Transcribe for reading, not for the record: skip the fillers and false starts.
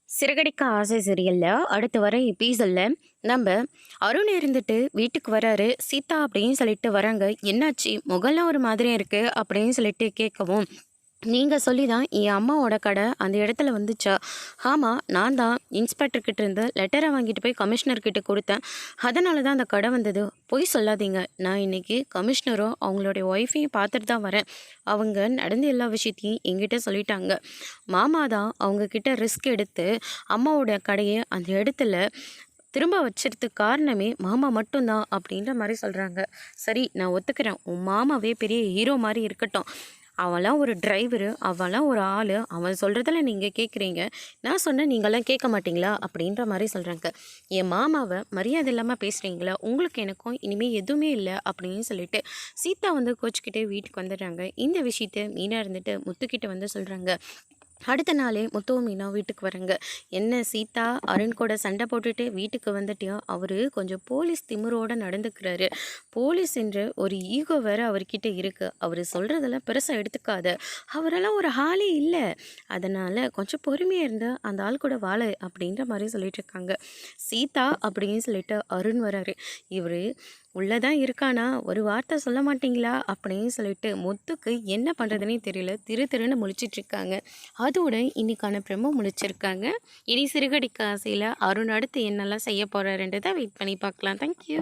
சிறகடிக்க ஆசை சீரியல்ல அடுத்து வர எபிசோட்ல நம்ம அருண் இருந்துட்டு வீட்டுக்கு வராரு. சீதா அப்படின்னு சொல்லிட்டு வராங்க. என்னாச்சு, முகம்லாம் ஒரு மாதிரியா இருக்கு அப்படின்னு சொல்லிட்டு கேட்கவும், நீங்க சொல்லி தான் என் அம்மாவோட கடை அந்த இடத்துல வந்துச்சா? ஆமா, நான் தான் இன்ஸ்பெக்டர் கிட்ட இருந்து லெட்டரை வாங்கிட்டு போய் கமிஷனர் கிட்ட கொடுத்தேன். அதனால தான் அந்த கடை வந்தது. பொய் சொல்லாதீங்க. நான் இன்னைக்கு கமிஷனரும் அவங்களுடைய ஒய்ஃபையும் பார்த்துட்டு தான் வரேன். அவங்க நடந்த எல்லா விஷயத்தையும் என்கிட்ட சொல்லிட்டாங்க. மாமா தான் அவங்க கிட்ட ரிஸ்க் எடுத்து அம்மாவோட கடையை அந்த இடத்துல திரும்ப வச்சதுக்கு காரணமே மாமா மட்டும்தான் அப்படின்ற மாதிரி சொல்கிறாங்க. சரி, நான் ஒத்துக்கிறேன். உன் மாமாவே பெரிய ஹீரோ மாதிரி இருக்கட்டும். அவன்லாம் ஒரு டிரைவரு, அவன்லாம் ஒரு ஆள். அவன் சொல்கிறதில் நீங்கள் கேட்குறீங்க. நான் சொன்னேன், நீங்களாம் கேட்க மாட்டிங்களா அப்படின்ற மாதிரி சொல்கிறாங்க. என் மாமாவை மரியாதை இல்லாமல் பேசுகிறீங்களா? உங்களுக்கு எனக்கும் இனிமேல் எதுவுமே இல்லை அப்படின்னு சொல்லிட்டு சீதா வந்து கோச்சிக்கிட்டே வீட்டுக்கு வந்துடுறாங்க. இந்த விஷயத்த மீனாக இருந்துட்டு முத்துக்கிட்ட வந்து சொல்கிறாங்க. அடுத்த நாளே முத்துவும் மீனா வீட்டுக்கு வராங்க. என்ன சீதா, அருண் கூட சண்டை போட்டுட்டு வீட்டுக்கு வந்துட்டியா? அவர் கொஞ்சம் போலீஸ் திமிரோடு நடந்துக்கிறாரு. போலீஸ் என்ற ஒரு ஈகோ வேறு அவர்கிட்ட இருக்குது. அவர் சொல்கிறதெல்லாம் பெருசாக எடுத்துக்காத. அவரெல்லாம் ஒரு ஆளே இல்லை. அதனால் கொஞ்சம் பொறுமையாக இருந்து அந்த ஆள் கூட வாழ அப்படின்ற மாதிரி சொல்லிட்டு இருக்காங்க. சீதா அப்படின்னு சொல்லிட்டு அருண் வராரு. இவர் உள்ளதான் இருக்கானா, ஒரு வார்த்தை சொல்ல மாட்டிங்களா அப்படின்னு சொல்லிட்டு முத்துக்கு என்ன பண்ணுறதுனே தெரியல. திருன்னு முழிச்சிட்டு இருக்காங்க. அதோட இன்னைக்கான ப்ரெமோ முடிச்சிருக்காங்க. இனி சிறுகடிக்க ஆசையில் அருண் அடுத்து என்னெல்லாம் செய்ய போகிறாருன்றதை வெயிட் பண்ணி பார்க்கலாம். தேங்க்யூ.